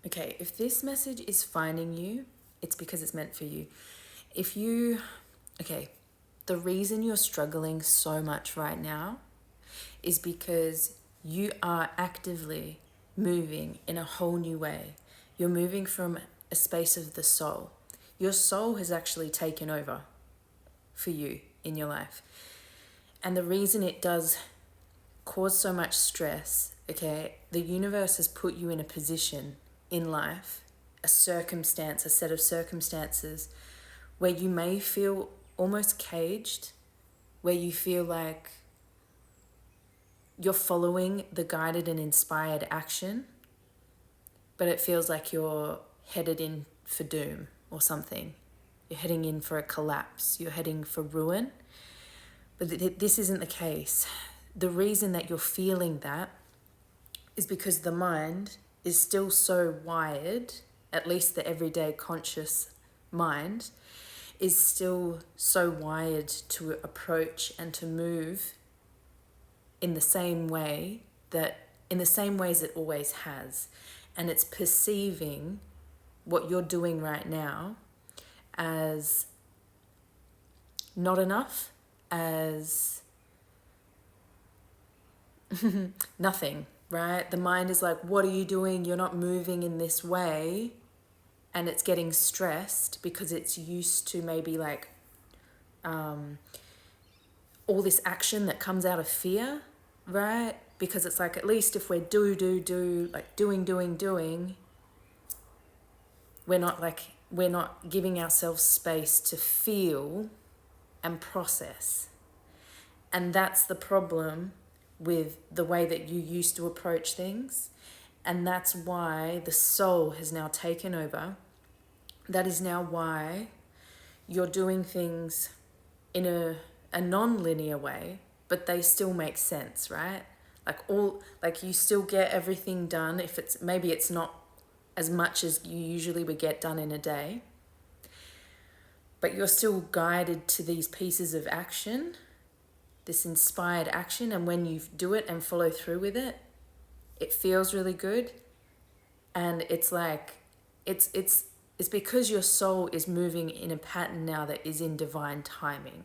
Okay, if this message is finding you, it's because it's meant for you. Okay, the reason you're struggling so much right now is because you are actively moving in a whole new way. You're moving from a space of the soul. Your soul has actually taken over for you in your life. And the reason it does cause so much stress, okay, the universe has put you in a position in life, a circumstance, a set of circumstances where you may feel almost caged, where you feel like you're following the guided and inspired action, but it feels like you're headed in for doom or something. You're heading in for a collapse. You're heading for ruin. But this isn't the case. The reason that you're feeling that is because the mind is still so wired, at least the everyday conscious mind, is still so wired to approach and to move in the same way in the same ways it always has. And it's perceiving what you're doing right now as not enough, as nothing, right? The mind is like, what are you doing? You're not moving in this way. And it's getting stressed because it's used to maybe like all this action that comes out of fear, right? Because it's like, at least if we're like doing, we're not giving ourselves space to feel and process. And that's the problem with the way that you used to approach things. And that's why the soul has now taken over. That is now why you're doing things in a non-linear way, but they still make sense, right? Like you still get everything done. If maybe it's not as much as you usually would get done in a day, but you're still guided to these pieces of action, this inspired action. And when you do it and follow through with it, it feels really good. And it's like, it's because your soul is moving in a pattern now that is in divine timing.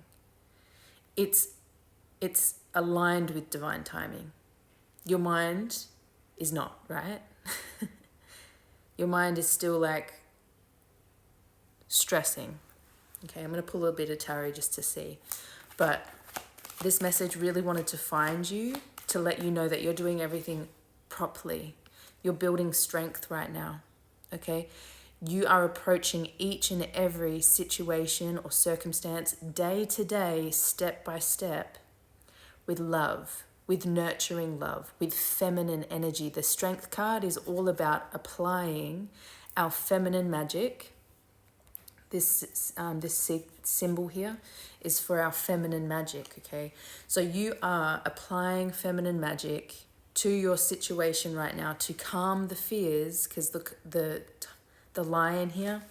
It's aligned with divine timing. Your mind is not, right? Your mind is still like stressing. Okay, I'm going to pull a bit of tarot just to see. But this message really wanted to find you to let you know that you're doing everything properly. You're building strength right now, okay? You are approaching each and every situation or circumstance day to day, step by step, with love, with nurturing love, with feminine energy. The Strength card is all about applying our feminine magic. This symbol here is for our feminine magic, okay? So you are applying feminine magic to your situation right now to calm the fears, because the lion here,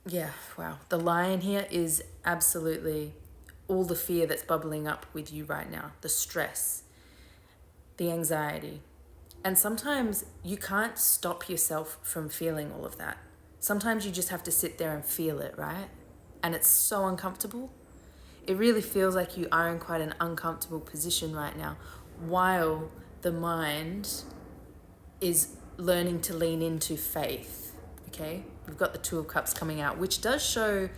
yeah, wow. The lion here is absolutely all the fear that's bubbling up with you right now, the stress, the anxiety. And sometimes you can't stop yourself from feeling all of that. Sometimes you just have to sit there and feel it, right? And it's so uncomfortable. It really feels like you are in quite an uncomfortable position right now, while the mind is learning to lean into faith, okay? We've got the Two of Cups coming out, which does show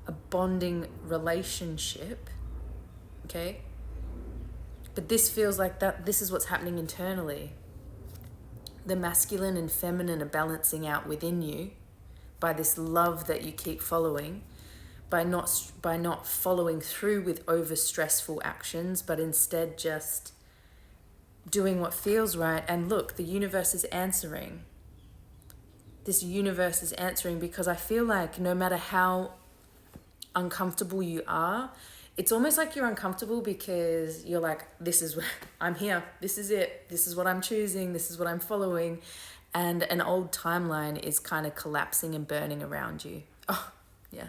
a bonding relationship, okay? But this feels like this is what's happening internally. The masculine and feminine are balancing out within you by this love that you keep following, by not following through with over stressful actions, but instead just doing what feels right. And look, the universe is answering. This universe is answering, because I feel like no matter how uncomfortable you are, it's almost like you're uncomfortable because you're like, this is where I'm here. This is it. This is what I'm choosing. This is what I'm following. And an old timeline is kind of collapsing and burning around you. Oh, yeah.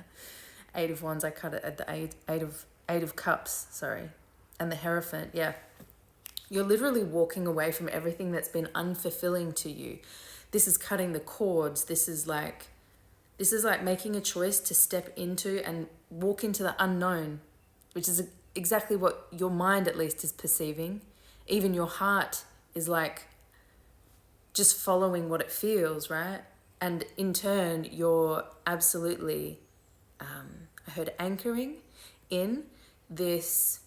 8 of Wands, I cut it at the eight of Cups, sorry. And the Hierophant, yeah. You're literally walking away from everything that's been unfulfilling to you. This is cutting the cords. This is like making a choice to step into and walk into the unknown, which is exactly what your mind at least is perceiving. Even your heart is like just following what it feels, right? And in turn, you're absolutely, I heard, anchoring in this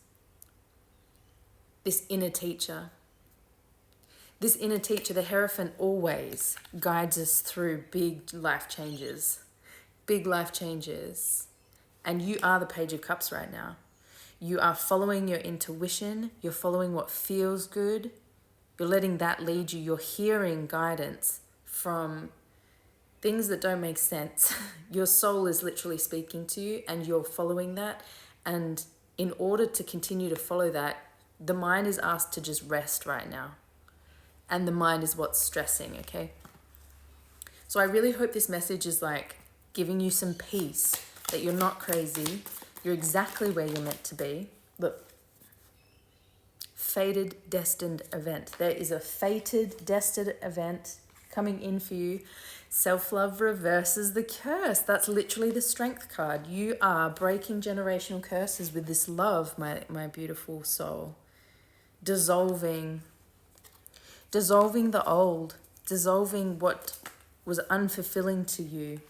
inner teacher. This inner teacher, the Hierophant, always guides us through big life changes. Big life changes. And you are the Page of Cups right now. You are following your intuition. You're following what feels good. You're letting that lead you. You're hearing guidance from things that don't make sense. Your soul is literally speaking to you and you're following that. And in order to continue to follow that, the mind is asked to just rest right now. And the mind is what's stressing, okay? So I really hope this message is like giving you some peace, that you're not crazy. You're exactly where you're meant to be. Look, fated, destined event. There is a fated, destined event coming in for you. Self-love reverses the curse. That's literally the Strength card. You are breaking generational curses with this love, my beautiful soul. Dissolving the old, dissolving what was unfulfilling to you,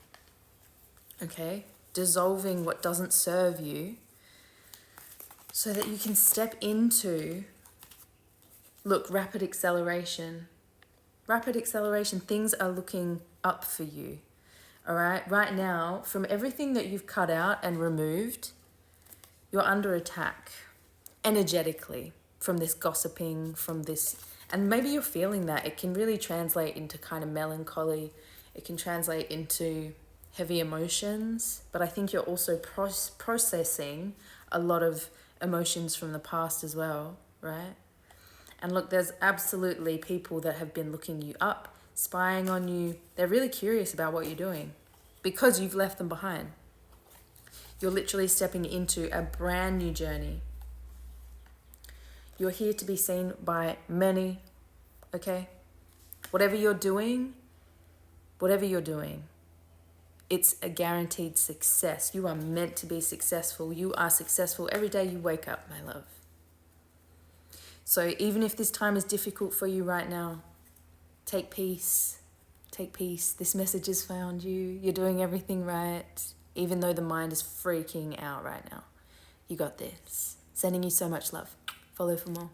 okay? Dissolving what doesn't serve you so that you can step into, look, rapid acceleration. Rapid acceleration, things are looking up for you, all right? Right now, from everything that you've cut out and removed, you're under attack energetically from this gossiping, from this. And maybe you're feeling that. It can really translate into kind of melancholy. It can translate into heavy emotions. But I think you're also processing a lot of emotions from the past as well, right? And look, there's absolutely people that have been looking you up, spying on you. They're really curious about what you're doing because you've left them behind. You're literally stepping into a brand new journey. You're here to be seen by many, okay? Whatever you're doing, it's a guaranteed success. You are meant to be successful. You are successful every day you wake up, my love. So even if this time is difficult for you right now, take peace. Take peace. This message has found you. You're doing everything right, even though the mind is freaking out right now. You got this. Sending you so much love. Follow for more.